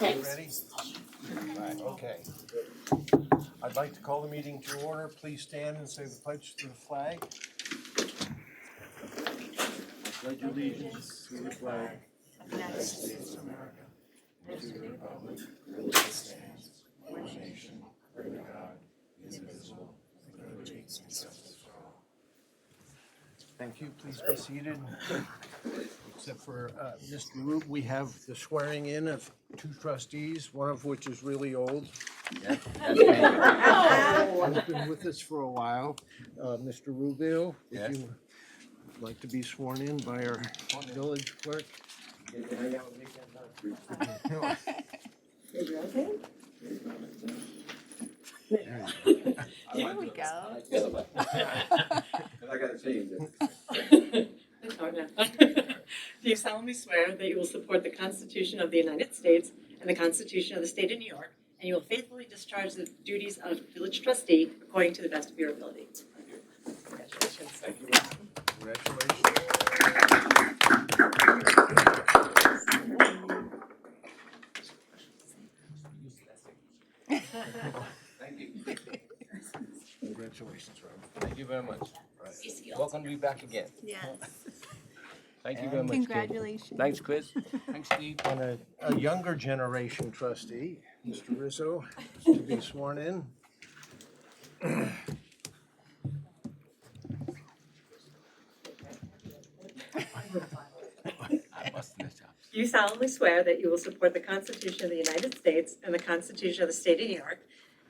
You ready? Right, okay. I'd like to call the meeting to order. Please stand and say the pledge to the flag. I pledge allegiance to the flag of the United States of America and to the republic for which it stands, one nation, under God, indivisible, with liberty and justice for all. Thank you. Please be seated. Except for Mr. Root, we have the swearing in of two trustees, one of which is really old. Has been with us for a while. Mr. Rubio, would you like to be sworn in by our village clerk? There we go. I gotta change it. Do you solemnly swear that you will support the Constitution of the United States and the Constitution of the State of New York, and you will faithfully discharge the duties of village trustee according to the best of your ability? Congratulations. Thank you. Congratulations. Thank you. Congratulations, Rob. Thank you very much. Welcome to be back again. Yes. Thank you very much. Congratulations. Thanks, Chris. Thanks, Steve. And a younger generation trustee, Mr. Rizzo, to be sworn in. I busted this up. Do you solemnly swear that you will support the Constitution of the United States and the Constitution of the State of New York,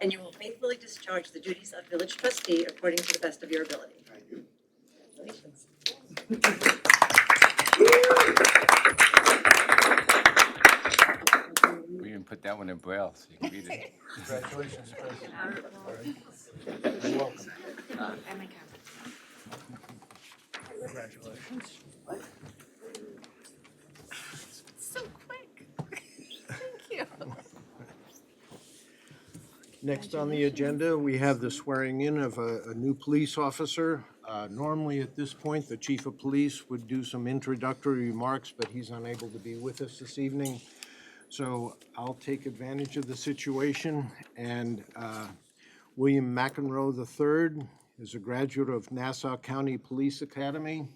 and you will faithfully discharge the duties of village trustee according to the best of your ability? I do. Congratulations. We didn't put that one in Braille, so you can read it. Congratulations, President. You're welcome. And my camera. Congratulations. So quick. Thank you. Next on the agenda, we have the swearing in of a new police officer. Normally at this point, the chief of police would do some introductory remarks, but he's unable to be with us this evening. So I'll take advantage of the situation. And William McEnroe III is a graduate of Nassau County Police Academy.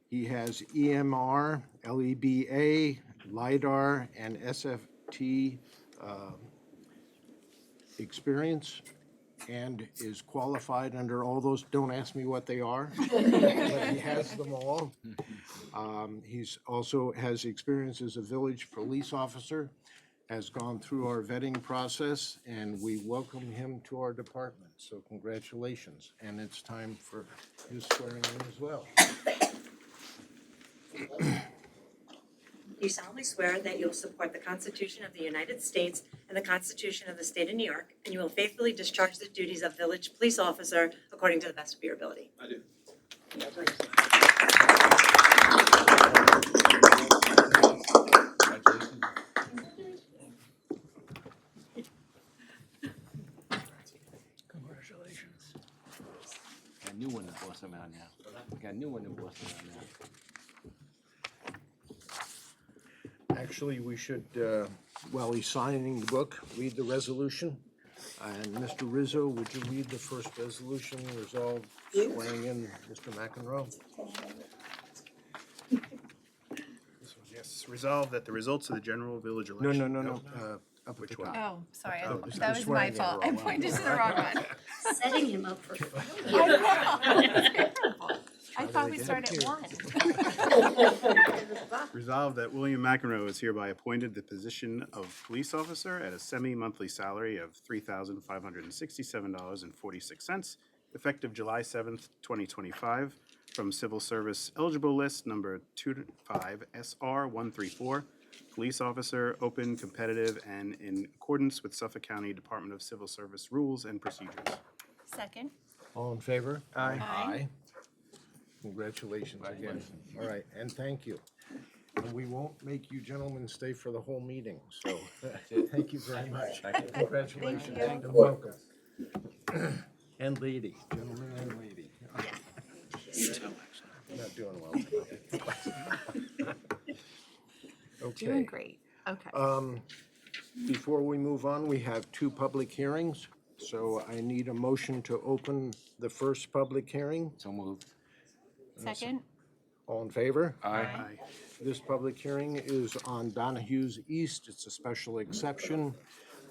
He has EMR, LEBA, LIDAR, and SFT experience, and is qualified under all those. Don't ask me what they are, but he has them all. He's also has experience as a village police officer, has gone through our vetting process, and we welcome him to our department. So congratulations, and it's time for his swearing in as well. Do you solemnly swear that you will support the Constitution of the United States and the Constitution of the State of New York, and you will faithfully discharge the duties of village police officer according to the best of your ability? I do. Congratulations. Congratulations. Got a new one to boss around now. Got a new one to boss around now. Actually, we should, while he's signing the book, read the resolution. And Mr. Rizzo, would you read the first resolution, resolved swearing in Mr. McEnroe? Yes, resolved that the results of the general village No, election. no, up at the top. Oh, sorry. Oh, this That is was my swearing in fault. I wrong one. pointed to the wrong one. Setting him up for I know. Terrible. I thought we started at 1. Resolved that William McEnroe is hereby appointed the position of police officer at a semi-monthly salary of $3,567.46, effective July 7th, 2025, from Civil Service Eligible List number 25 SR 134, police officer, open, competitive, and in accordance with Suffolk County Department of Civil Service rules and procedures. Second. All in favor? Aye. Aye. Congratulations again. All right, and thank you. And we won't make you gentlemen stay for the whole meeting, so thank you very much. Congratulations Thank you. and welcome. And lady, gentlemen and lady. Not doing well tonight. Okay. Doing great. Okay. Before we move on, we have two public hearings. So I need a motion to open the first public hearing. So moved. Second? All in favor? Aye. This public hearing is on Donahue's East. It's a special exception.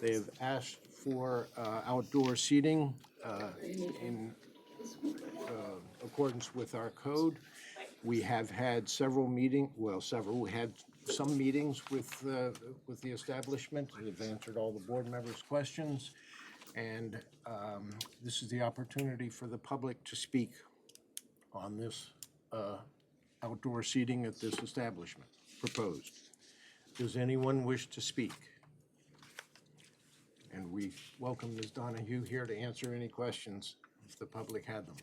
They've asked for outdoor seating in accordance with our code. We have had we had some meetings with the establishment. We've answered all the board members' questions. And this is the opportunity for the public to speak on this outdoor seating at this establishment proposed. Does anyone wish to speak? And we welcome Ms. Donahue here to answer any questions if the public had them.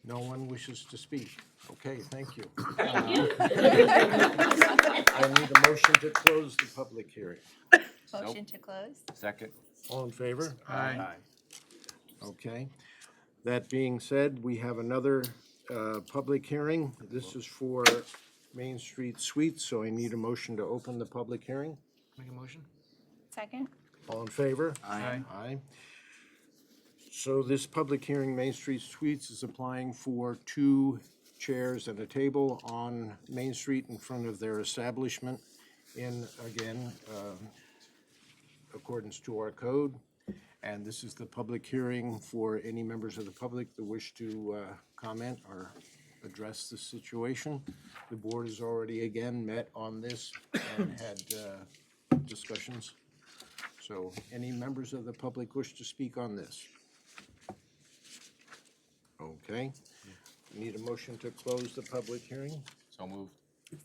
No one wishes to speak. Okay, thank you. I need a motion to close the public hearing. Motion to close? Second. All in favor? Aye. Okay. That being said, we have another public hearing. This is for Main Street Suites, so I need a motion to open the public hearing. Make a motion? Second? All in favor? Aye. Aye. So this public hearing, Main Street Suites, is applying for 2 chairs and a table on Main Street in front of their establishment in, again, accordance to our code. And this is the public hearing for any members of the public that wish to comment or address the situation. The board has already again met on this and had discussions. So any members of the public wish to speak on this? Okay. Need a motion to close the public hearing? So moved.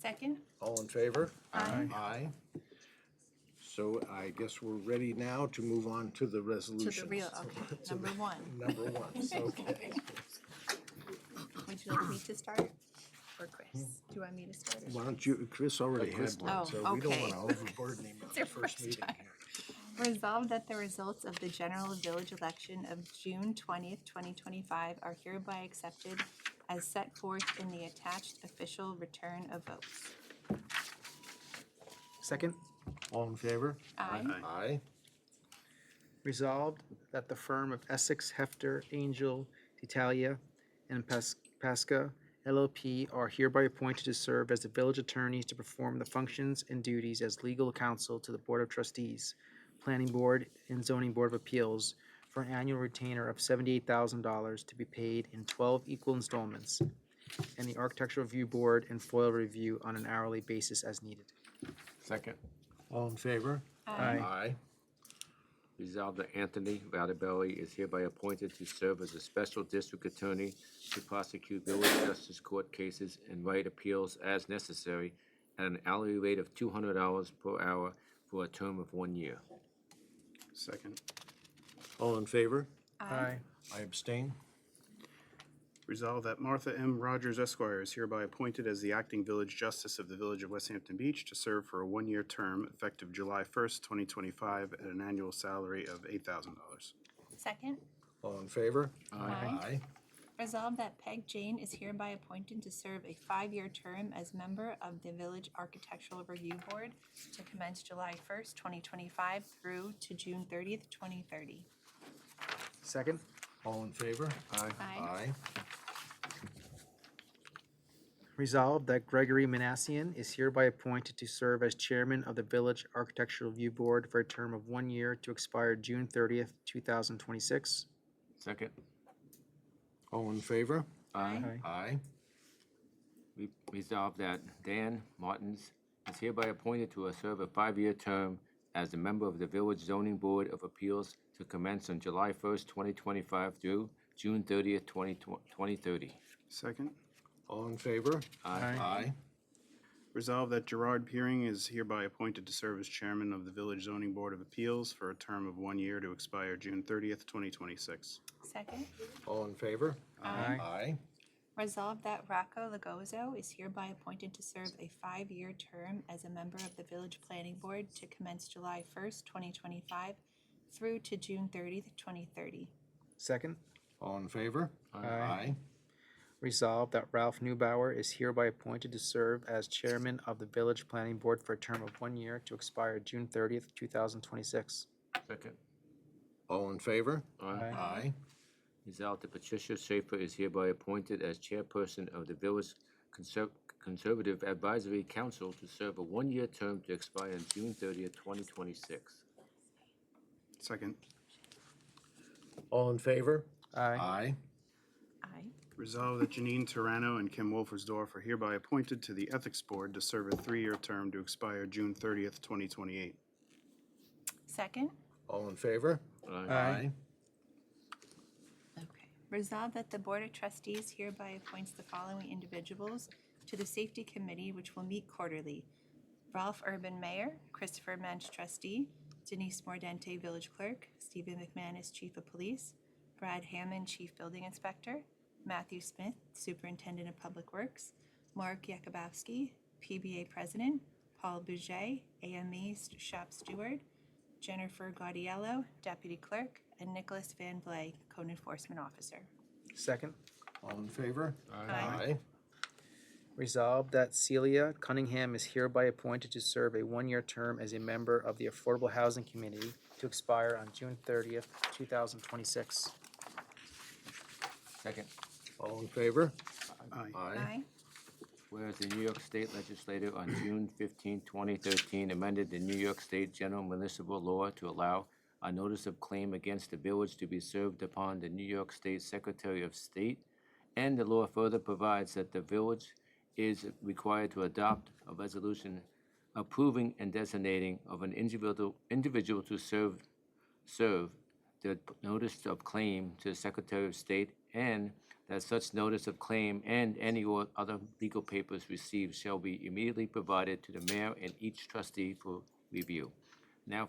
Second? All in favor? Aye. Aye. So I guess we're ready now to move on to the To resolutions. the real, okay, number one. Number one, okay. Would you like me to start? Or Chris? Do you want me to start? Why don't you, Chris already had one, Oh, so we don't okay. want to overburden him on It's your the first first meeting time. here. Resolved that the results of the general village election of June 20th, 2025 are hereby accepted as set forth in the attached official return of votes. Second, All in favor? Aye. Aye. resolved that the firm of Essex, Hefter, Angel, D'Italia, and Pasca LLP are hereby appointed to serve as the village attorneys to perform the functions and duties as legal counsel to the Board of Trustees, Planning Board, and Zoning Board of Appeals for an annual retainer of $78,000 to be paid in 12 equal installments, and the Architectural Review Board and FOIL review on an hourly basis as needed. Second. All in favor? Aye. Aye. Resolved that Anthony Valdebelli is hereby appointed to serve as a special district attorney to prosecute village justice court cases and write appeals as necessary at an hourly rate of $200 per hour for a term of 1 year. Second. All in favor? Aye. I abstain. Resolved that Martha M. Rogers Esquire is hereby appointed as the acting village justice of the Village of West Hampton Beach to serve for a 1-year term effective July 1st, 2025, at an annual salary of $8,000. Second? All in favor? Aye. Resolved that Peg Jane is hereby appointed to serve a 5-year term as member of the Village Architectural Review Board to commence July 1st, 2025 through to June 30th, 2030. Second, All in favor? Aye. Aye. resolved that Gregory Manassian is hereby appointed to serve as chairman of the Village Architectural Review Board for a term of 1 year to expire June 30th, 2026. Second. All in favor? Aye. Aye. Resolved that Dan Martins is hereby appointed to serve a 5-year term as a member of the Village Zoning Board of Appeals to commence on July 1st, 2025 through June 30th, 2030. Second. All in favor? Aye. Aye. Resolved that Gerard Peering is hereby appointed to serve as chairman of the Village Zoning Board of Appeals for a term of 1 year to expire June 30th, 2026. Second? All in favor? Aye. Aye. Resolved that Rocco Lagozo is hereby appointed to serve a 5-year term as a member of the Village Planning Board to commence July 1st, 2025 through to June 30th, 2030. Second, All in favor? Aye. Resolved that Ralph Neubauer is hereby appointed to serve as chairman of the Village Planning Board for a term of 1 year to expire June 30th, 2026. Second. All in favor? Aye. Aye. Resolved that Patricia Schaefer is hereby appointed as chairperson of the Village Conservative Advisory Council to serve a 1-year term to expire on June 30th, 2026. Second. All in favor? Aye. Aye. Aye. Resolved that Janine Tarano and Kim Wolfersdorf are hereby appointed to the Ethics Board to serve a 3-year term to expire June 30th, 2028. Second. All in favor? Aye. Okay. Resolved that the Board of Trustees hereby appoints the following individuals to the Safety Committee, which will meet quarterly. Ralph Urban, Mayor; Christopher Mensch, Trustee; Denise Mordente, Village Clerk; Stephen McManus, Chief of Police; Brad Hammond, Chief Building Inspector; Matthew Smith, Superintendent of Public Works; Mark Yakubowski, PBA President; Paul Bouget, AME Shop Steward; Jennifer Gaudiello, Deputy Clerk; and Nicholas Van Vley, Code Enforcement Officer. Second. All in favor? Aye. Resolved that Celia Cunningham is hereby appointed to serve a 1-year term as a member of the Affordable Housing Committee to expire on June 30th, 2026. Second. All in favor? Aye. Whereas the New York State Legislature on June 15, 2013 amended the New York State General Municipal Law to allow a notice of claim against the village to be served upon the New York State Secretary of State, and the law further provides that the village is required to adopt a resolution approving and designating of an individual to serve the notice of claim to the Secretary of State, and that such notice of claim and any or other legal papers received shall be immediately provided to the mayor and each trustee for review. Now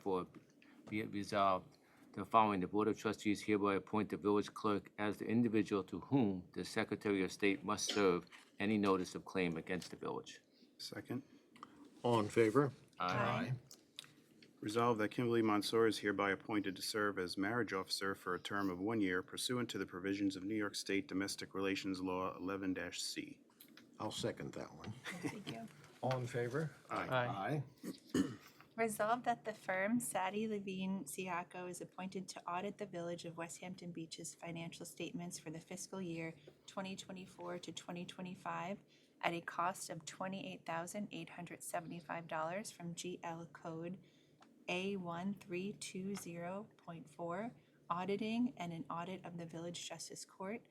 be it resolved, the following: the Board of Trustees hereby appoint the village clerk as the individual to whom the Secretary of State must serve any notice of claim against the village. Second. All in favor? Aye. Resolved that Kimberly Mansour is hereby appointed to serve as marriage officer for a term of 1 year pursuant to the provisions of New York State Domestic Relations Law 11-C. I'll second that one. Thank you. All in favor? Aye. Resolved that the firm Sadie Levine Siaco is appointed to audit the Village of West Hampton Beach's financial statements for the fiscal year 2024 to 2025 at a cost of $28,875 from GL Code A1320.4, auditing and an audit of the Village Justice Court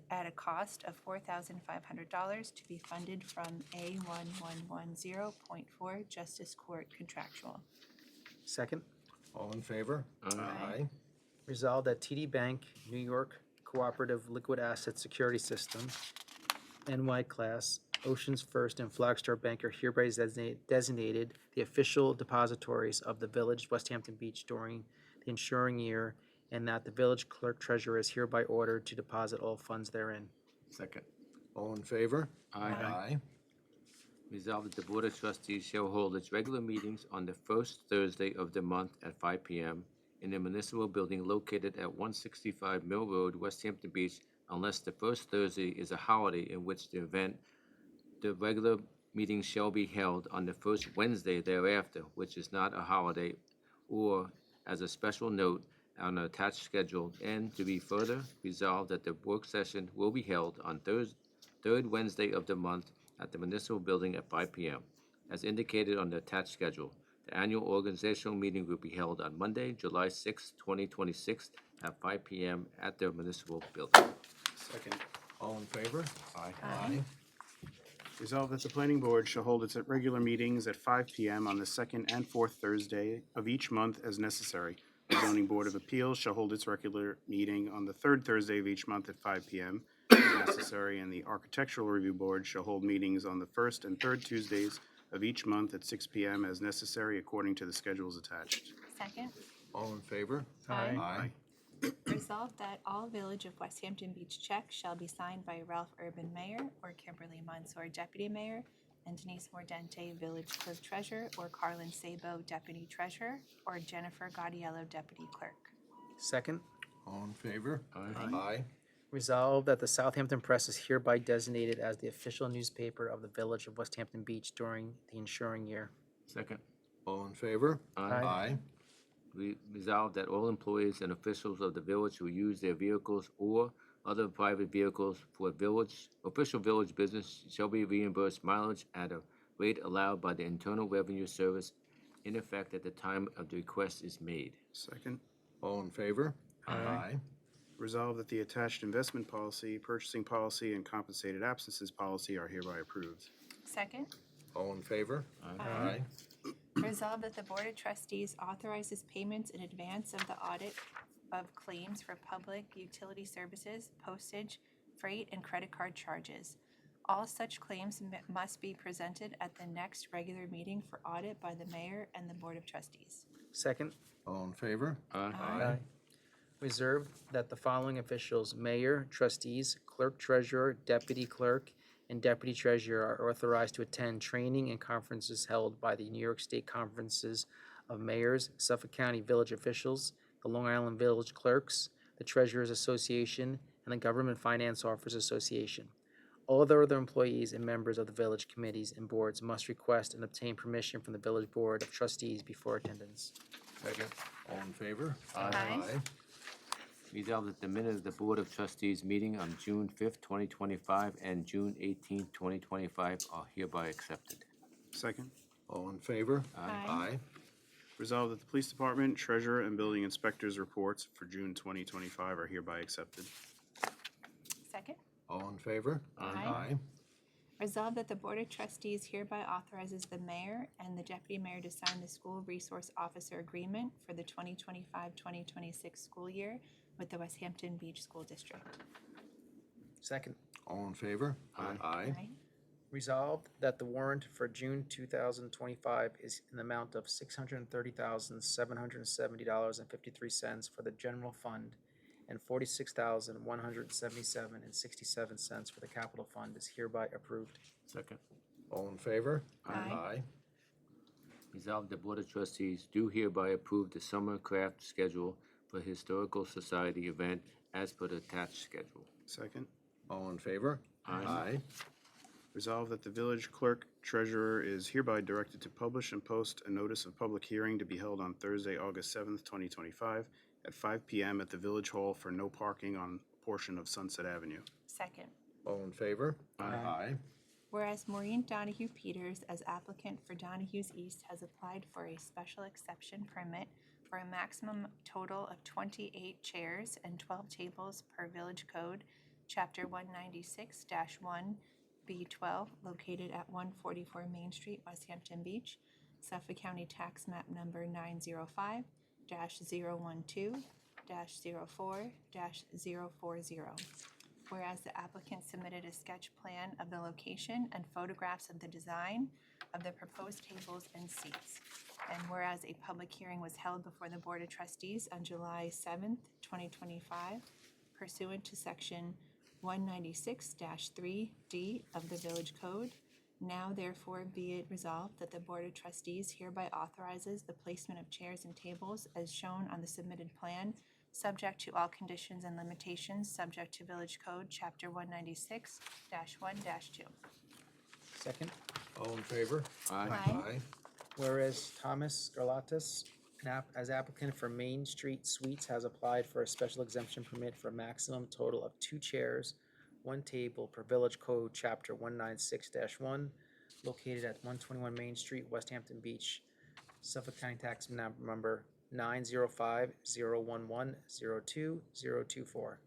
at a cost of $4,500 to be funded from A1110.4 Justice Court Contractual. Second. All in favor? Aye. Resolved that TD Bank, New York Cooperative Liquid Asset Security System, NY Class, Oceans First, and Flagstar Bank are hereby designated the official depositories of the Village West Hampton Beach during the ensuing year, and that the village clerk treasurer is hereby ordered to deposit all funds therein. Second. All in favor? Aye. Resolved that the Board of Trustees shall hold its regular meetings on the first Thursday of the month at 5 p.m. in the municipal building located at 165 Mill Road, West Hampton Beach, unless the first Thursday is a holiday in which the regular meeting shall be held on the first Wednesday thereafter, which is not a holiday, or as a special note on an attached schedule, and to be further resolved that the work session will be held on third Wednesday of the month at the municipal building at 5 p.m. As indicated on the attached schedule. The annual organizational meeting will be held on Monday, July 6, 2026 at 5 p.m. at the municipal building. Second. All in favor? Aye. Resolved that the planning board shall hold its regular meetings at 5 p.m. on the second and fourth Thursday of each month as necessary. The zoning board of appeals shall hold its regular meeting on the third Thursday of each month at 5 p.m. as necessary, and the architectural review board shall hold meetings on the first and third Tuesdays of each month at 6 p.m. as necessary according to the schedules attached. Second. All in favor? Aye. Aye. Resolved that all Village of West Hampton Beach checks shall be signed by Ralph Urban, Mayor, or Kimberly Mansour, Deputy Mayor, and Denise Mordente, Village Clerk Treasurer, or Carlin Sabo, Deputy Treasurer, or Jennifer Gaudiello, Deputy Clerk. Second. All in favor? Aye. Aye. Resolved that the Southampton Press is hereby designated as the official newspaper of the Village of West Hampton Beach during the ensuing year. Second. All in favor? Aye. Resolved that all employees and officials of the village who use their vehicles or other private vehicles for official village business shall be reimbursed mileage at a rate allowed by the Internal Revenue Service in effect at the time of the request is made. Second. All in favor? Aye. Resolve that the attached investment policy, purchasing policy, and compensated absences policy are hereby approved. Second. All in favor? Aye. Resolved that the Board of Trustees authorizes payments in advance of the audit of claims for public utility services, postage, freight, and credit card charges. All such claims must be presented at the next regular meeting for audit by the mayor and the Board of Trustees. Second. All in favor? Aye. Reserved that the following officials, mayor, trustees, clerk treasurer, deputy clerk, and deputy treasurer are authorized to attend training and conferences held by the New York State Conferences of Mayors, Suffolk County Village Officials, the Long Island Village Clerks, the Treasurers Association, and the Government Finance Officers Association. All other employees and members of the village committees and boards must request and obtain permission from the Village Board of Trustees before attendance. Second. All in favor? Aye. Resolved that the minutes of the Board of Trustees meeting on June 5th, 2025 and June 18th, 2025 are hereby accepted. Second. All in favor? Aye. Resolve that the police department, treasurer, and building inspector's reports for June 2025 are hereby accepted. Second. All in favor? Aye. Resolved that the Board of Trustees hereby authorizes the mayor and the deputy mayor to sign the school resource officer agreement for the 2025-2026 school year with the West Hampton Beach School District. Second. All in favor? Aye. Resolved that the warrant for June 2025 is in the amount of $630,770.53 for the general fund and $46,177.67 for the capital fund is hereby approved. Second. All in favor? Aye. Resolved the Board of Trustees do hereby approve the summer craft schedule for Historical Society event as per the attached schedule. Second. All in favor? Aye. Resolve that the village clerk treasurer is hereby directed to publish and post a notice of public hearing to be held on Thursday, August 7th, 2025 at 5 p.m. at the Village Hall for no parking on a portion of Sunset Avenue. Second. All in favor? Aye. Whereas Maureen Donahue Peters, as applicant for Donahue's East, has applied for a special exception permit for a maximum total of 28 chairs and 12 tables per Village Code, Chapter 196-1B12, located at 144 Main Street, West Hampton Beach, Suffolk County Tax Map Number 905-012-04-040. Whereas the applicant submitted a sketch plan of the location and photographs of the design of the proposed tables and seats. And whereas a public hearing was held before the Board of Trustees on July 7th, 2025, pursuant to Section 196-3D of the Village Code, now therefore be it resolved that the Board of Trustees hereby authorizes the placement of chairs and tables as shown on the submitted plan, subject to all conditions and limitations, subject to Village Code, Chapter 196-1-2. Second. All in favor? Aye. Whereas Thomas Garlatis, as applicant for Main Street Suites, has applied for a special exemption permit for a maximum total of 2 chairs, 1 table per Village Code, Chapter 196-1, located at 121 Main Street, West Hampton Beach, Suffolk County Tax Map Number 905-011-02-024.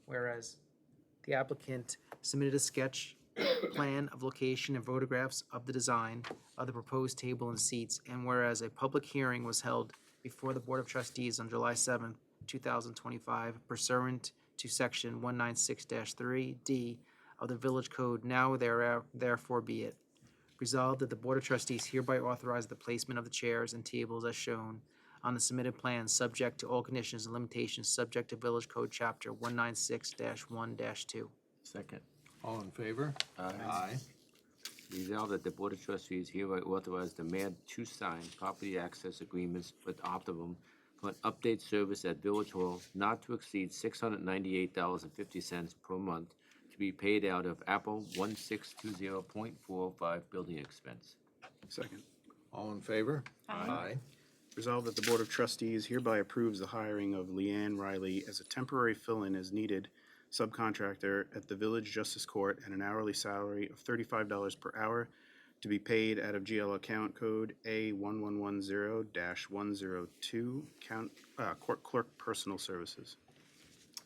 Whereas the applicant submitted a sketch plan of location and photographs of the design of the proposed table and seats, and whereas a public hearing was held before the Board of Trustees on July 7th, 2025, pursuant to Section 196-3D of the Village Code, now therefore be it resolved that the Board of Trustees hereby authorize the placement of the chairs and tables as shown on the submitted plan, subject to all conditions and limitations, subject to Village Code Chapter 196-1-2. Second. All in favor? Aye. Resolved that the Board of Trustees hereby authorize the mayor to sign property access agreements with Optimum for an update service at Village Hall not to exceed $698.50 per month to be paid out of Apple 1620.45 building expense. Second. All in favor? Aye. Resolved that the Board of Trustees hereby approves the hiring of Leanne Riley as a temporary fill-in as needed subcontractor at the Village Justice Court at an hourly salary of $35 per hour to be paid out of GL account code A1110-102, court clerk personal services.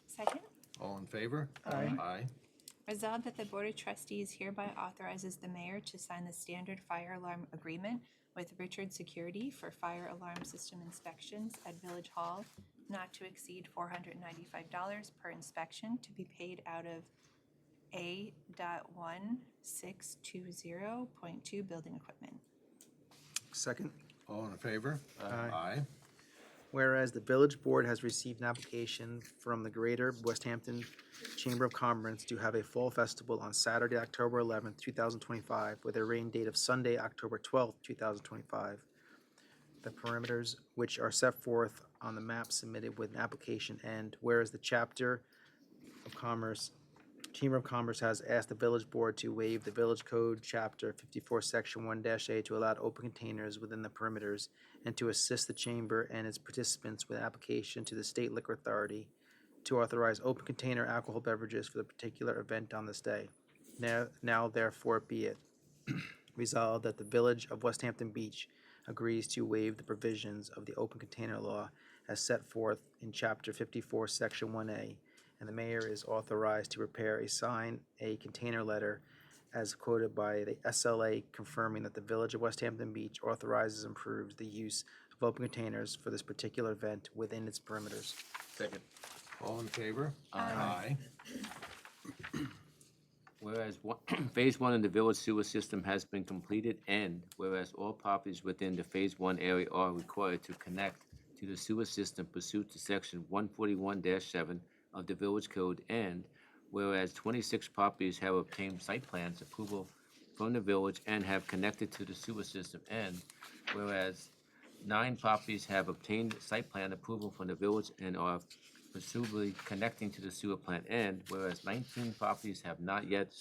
Second. All in favor? Aye. Aye. Resolved that the Board of Trustees hereby authorizes the mayor to sign the standard fire alarm agreement with Richard Security for fire alarm system inspections at Village Hall, not to exceed $495 per inspection, to be paid out of A.1620.2 building equipment. Second. All in favor? Aye. Whereas the village board has received an application from the Greater West Hampton Chamber of Commerce to have a fall festival on Saturday, October 11th, 2025, with a rain date of Sunday, October 12th, 2025. The perimeters which are set forth on the map submitted with an application, and whereas the Chamber of Commerce has asked the village board to waive the village code chapter 54 section 1-A to allow open containers within the perimeters and to assist the chamber and its participants with an application to the state liquor authority to authorize open container alcohol beverages for the particular event on this day. Now therefore be it resolved that the village of West Hampton Beach agrees to waive the provisions of the open container law as set forth in chapter 54 section 1A, and the mayor is authorized to prepare sign a container letter as quoted by the SLA confirming that the Village of West Hampton Beach authorizes and approves the use of open containers for this particular event within its perimeters. Second. All in favor? Aye. Whereas Phase 1 of the village sewer system has been completed, and whereas all properties within the Phase 1 area are required to connect to the sewer system pursuant to Section 141-7 of the Village Code, and whereas 26 properties have obtained site plans approval from the village and have connected to the sewer system, and whereas 9 properties have obtained site plan approval from the village and are presumably connecting to the sewer plant, and whereas 19 properties have not yet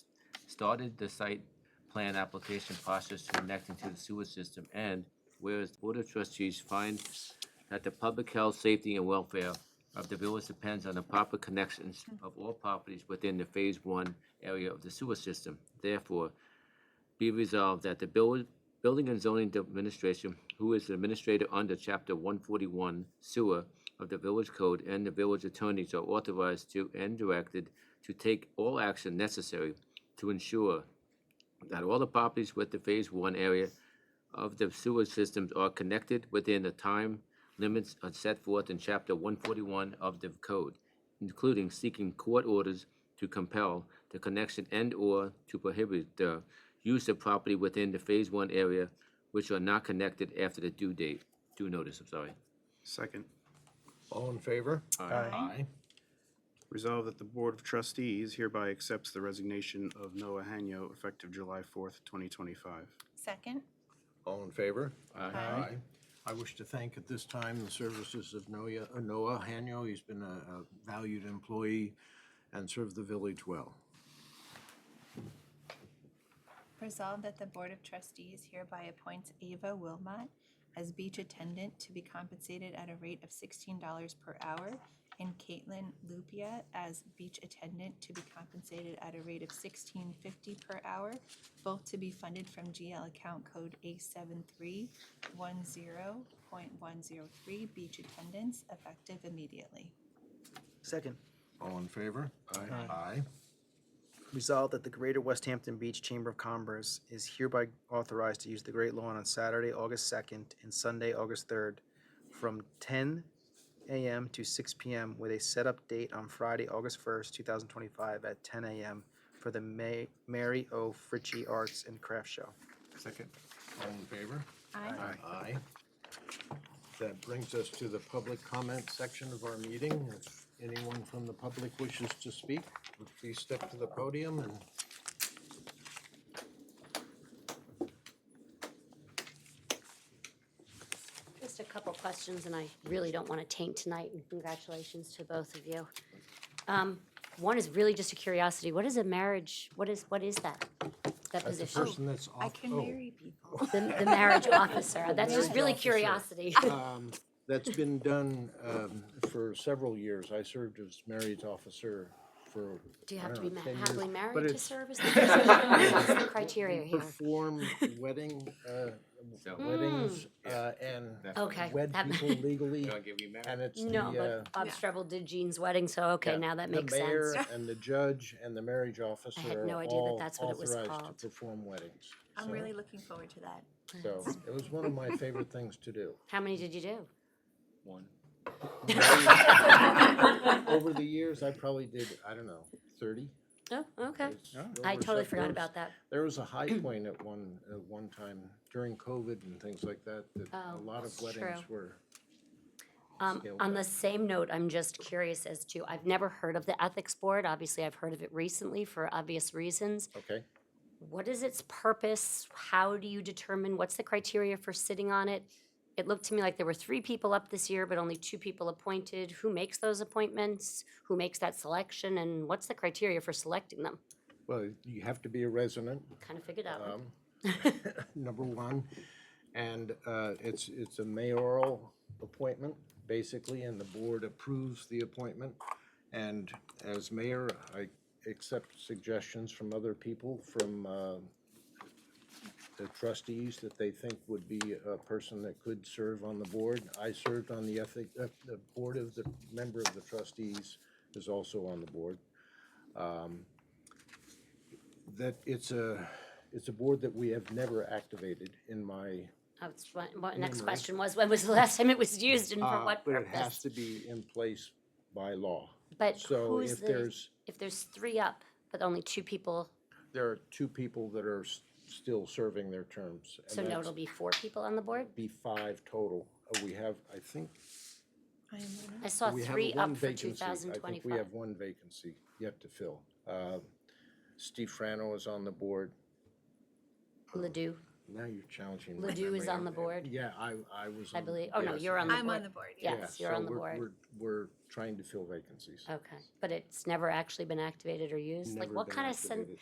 started the site plan application process to connecting to the sewer system, and whereas the Board of Trustees find that the public health, safety, and welfare of the village depends on the proper connections of all properties within the Phase 1 area of the sewer system. Therefore, be resolved that the Building and Zoning Administration, who is the administrator under Chapter 141 Sewer of the Village Code, and the village attorneys are authorized to and directed to take all action necessary to ensure that all the properties with the Phase 1 area of the sewer systems are connected within the time limits are set forth in Chapter 141 of the Code, including seeking court orders to compel the connection and/or to prohibit the use of property within the Phase 1 area which are not connected after the due notice. Second. All in favor? Aye. Resolved that the Board of Trustees hereby accepts the resignation of Noah Hanyo effective July 4th, 2025. Second. All in favor? Aye. I wish to thank at this time the services of Noah Hanyo. He's been a valued employee and served the village well. Resolved that the Board of Trustees hereby appoints Ava Wilmot as beach attendant to be compensated at a rate of $16 per hour, and Caitlin Lupia as beach attendant to be compensated at a rate of $16.50 per hour, both to be funded from GL account code A7310.103 beach attendants, effective immediately. Second. All in favor? Aye. Aye. Resolved that the Greater West Hampton Beach Chamber of Commerce is hereby authorized to use the Great Lawn on Saturday, August 2nd and Sunday, August 3rd from 10 a.m. to 6 p.m. with a setup date on Friday, August 1st, 2025 at 10 a.m. for the Mary O. Fritchie Arts and Crafts Show. Second. All in favor? Aye. Aye. That brings us to the public comment section of our meeting. If anyone from the public wishes to speak, please step to the podium and Just a couple questions, and I really don't want to taint tonight, and congratulations to both of you. One is really just a curiosity. What is a marriage, what is that That's the position? person that's off. I can oh, marry people. The marriage officer, that's just Marriage really officer. curiosity. That's been done for several years. I served as marriage officer for, Do you I have to don't be know, 10 years. happily But married to it's- serve as the position? What's the criteria here? Perform weddings, and Okay, wed that- people legally, Don't get remarried. and it's No, the, but Bob Yeah. Strebel did Jean's wedding, so okay, yeah, now that makes the mayor sense. and the judge and the marriage officer had no are idea that all that's what it was authorized called. to perform weddings. I'm So- really looking forward to that. So it was one of my favorite things to do. How many did you do? One. Over the years, I probably did, I don't know, 30. Oh, okay. There I was totally a- forgot there about was- that. There was a high point at one time during COVID and things like that, that a Oh, lot of that's weddings true. were. scaled On the back. same note, I'm just curious as to, I've never heard of the ethics board. Obviously, I've heard of it recently for obvious reasons. Okay, What is its purpose? How do you determine, what's the criteria for sitting on it? It looked to me like there were 3 people up this year, but only 2 people appointed. Who makes those appointments? Who makes that selection? And what's the criteria for selecting them? well, you have to be a resident, Kind of figured out. number one. And it's a mayoral appointment, basically, and the board approves the appointment. And as mayor, I accept suggestions from other people, from the trustees that they think would be a person that could serve on the board. I served on the the board of the member of the trustees is also on the board. That it's a board that we have never activated in my, That's what next Memory. question was, when was the last time it was used and for what but it has purpose? to be in place by law. But So who's if the, if there's 3 up, but only 2 people, there are 2 people that are still serving their terms. and so no, that's- it'll be 4 people on the board? Be 5 total. We have, I think, I am one. I saw we have 3 one up for vacancy. I think we 2025. have 1 vacancy yet to fill. Steve Frano is on the board. Ledoux, Now you're challenging my Ledoux is memory on the board, Yeah, I was I on. believe. Oh, no, yes. you're on the I'm board. on the board, Yeah. yeah. Yes, you're so on the we're- board. We're trying to fill vacancies. Okay, but it's never actually been activated or used? Like, Never what been kind of, activated.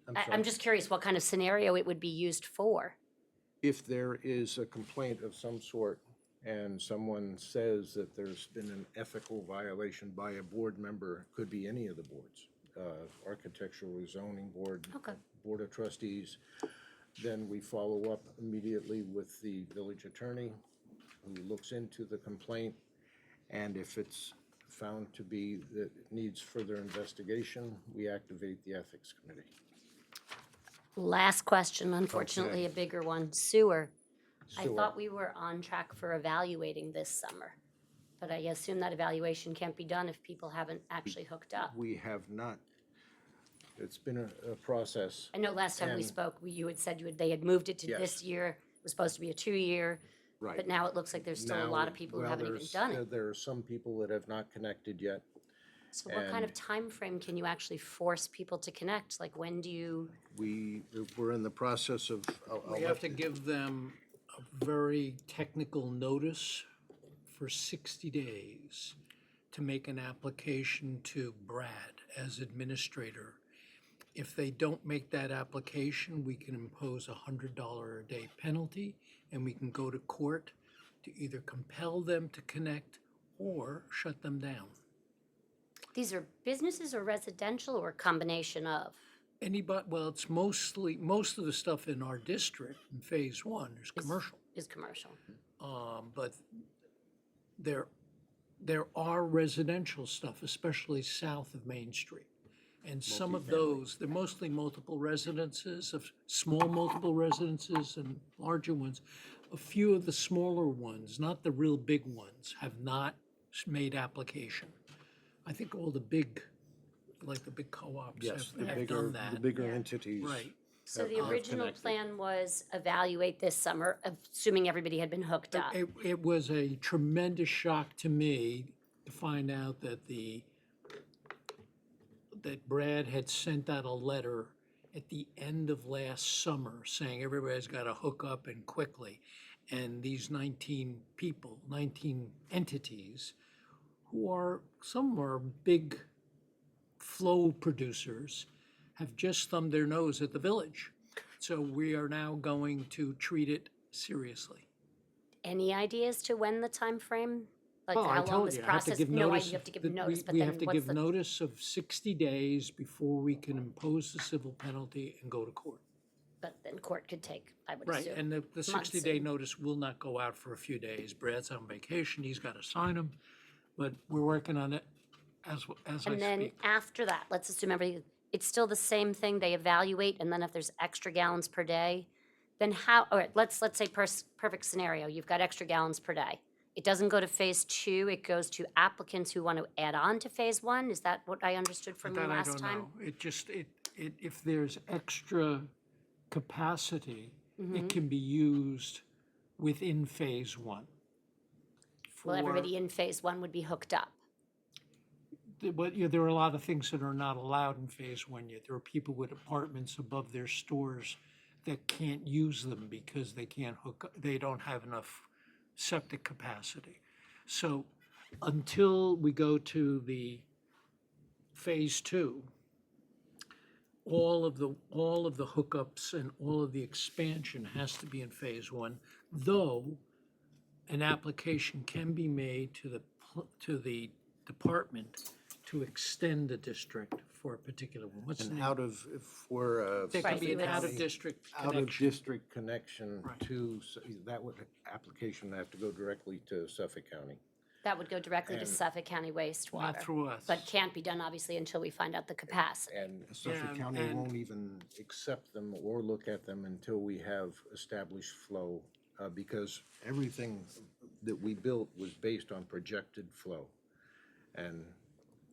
I'm I'm sorry. just curious what kind of scenario it would be used for? If there is a complaint of some sort and someone says that there's been an ethical violation by a board member, could be any of the boards, architectural zoning board, Okay. board of trustees, then we follow up immediately with the village attorney who looks into the complaint. And if it's found to be that it needs further investigation, we activate the ethics committee. Last question, unfortunately, a bigger one. Sewer. I Sewer. thought we were on track for evaluating this summer, but I assume that evaluation can't be done if people haven't actually hooked up. We have not, it's been a process. I know last time we And- spoke, they had moved it to Yes. this year. It was supposed to be a 2-year, Right. but now it looks like there's still a lot of people who Well, haven't even there's- done it. There are some people that have not connected yet. So what kind of and- time frame can you actually force people to connect? Like, when do you, We're in the process of. We have to give them a very technical notice for 60 days to make an application to Brad as administrator. If they don't make that application, we can impose a $100 a day penalty, and we can go to court to either compel them to connect or shut them down. these are businesses or residential or a combination of? Anybody, well, it's most of the stuff in our district in phase 1 is commercial. Is commercial. But there are residential stuff, especially south of Main Street. And some of those, they're mostly multiple residences, of small multiple residences and larger ones. A few of the smaller ones, not the real big ones, have not made application. I think all the big, like the big co-ops Yes, the have bigger, done the that. bigger entities. Right. So the have original connected. plan was evaluate this summer, assuming everybody had been hooked up. It was a tremendous shock to me to find out that that Brad had sent out a letter at the end of last summer saying everybody's got to hook up and quickly. And these 19 people, 19 entities, who are, some are big flow producers, have just thumbed their nose at the village. So we are now going to treat it seriously. Any ideas to when the time frame? Like Well, I how long told this you, I have to process? give No, notice. you have to give that notice, but we then have to what's give the? notice of 60 days before we can impose the civil penalty and go to court. But then court could take, I would Right, assume. and the months 60-day and- notice will not go out for a few days. Brad's on vacation, he's got to sign them, but we're working on it as I And then speak. after that, let's assume it's still the same thing, they evaluate, and then if there's extra gallons per day, then how, all right, let's say perfect scenario, you've got extra gallons per day. It doesn't go to phase 2, it goes to applicants who want to add on to phase 1? Is that what I understood from you That I last don't time? know. It just, if there's extra capacity, Mm-hmm. it can be used within phase 1. Well, For- everybody in phase 1 would be hooked up. But yeah, there are a lot of things that are not allowed in phase 1 yet. There are people with apartments above their stores that can't use them because they can't hook, they don't have enough septic capacity. So until we go to the phase 2, all of the hookups and all of the expansion has to be in phase 1, though an application can be made to the department to extend the district for a particular one. What's the And name? out of, for, There can Right, be you an would- out-of-district out of connection. district connection Right. to, that would, application would have to go directly to Suffolk County. That would go directly to And- Suffolk County Not wastewater. through us. But can't be done, obviously, until we find out the capacity. And Suffolk Yeah, County and- won't even accept them or look at them until we have established flow, because everything that we built was based on projected flow. And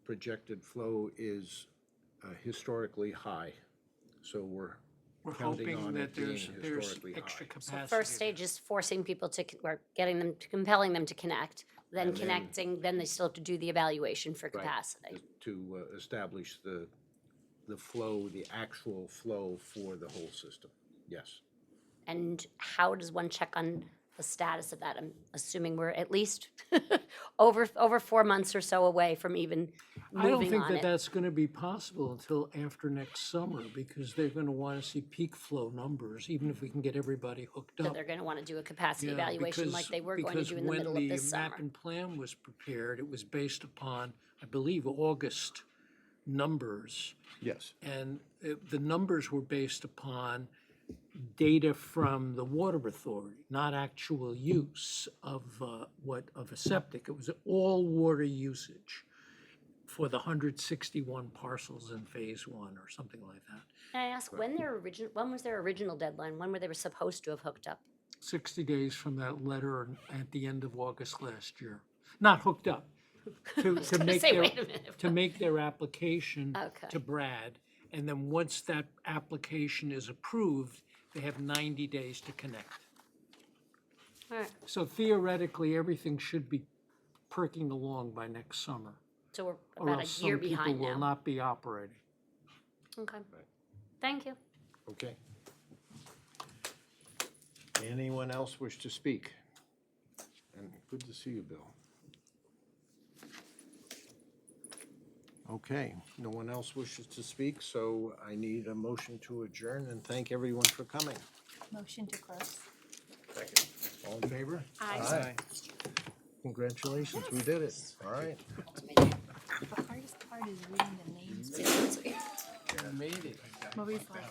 projected flow is historically high, so we're We're counting hoping on that it being there's historically extra high. So Uh, capacity. first stage is forcing people to, or compelling them to connect, then And then- connecting, then they still have to do the evaluation for Right. capacity. To establish the flow, the actual flow for the whole system, yes. And how does one check on the status of that? I'm assuming we're at least over 4 months or so away from even I don't moving think on that it. that's gonna be possible until after next summer, because they're gonna wanna see peak flow numbers, even if we can get everybody hooked So up. they're gonna wanna do a capacity Yeah, evaluation like they were going to because do in the middle of this when the map summer. and plan was prepared, it was based upon, I believe, August numbers. Yes. And the numbers were based upon data from the water authority, not actual use of of a septic. It was all water usage for the 161 parcels in phase 1 or something like that. Can I ask when was their original deadline? When were they supposed to have hooked up? 60 days from that letter at the end of August last year. Not hooked up. To gonna make say, their, wait a minute. to make their application Okay. to Brad. And then once that application is approved, they have 90 days to connect. All right, So theoretically, everything should be perking along by next summer. so we're Or about else a year some people behind will now. not be operating. Okay. Thank you. Okay. Anyone else wish to speak? And good to see you, Bill. Okay, no one else wishes to speak, so I need a motion to adjourn and thank everyone for coming. Motion to close. All in favor? Aye. Congratulations, we did it. All right. The hardest part is reading the names. Seriously. Maurice like,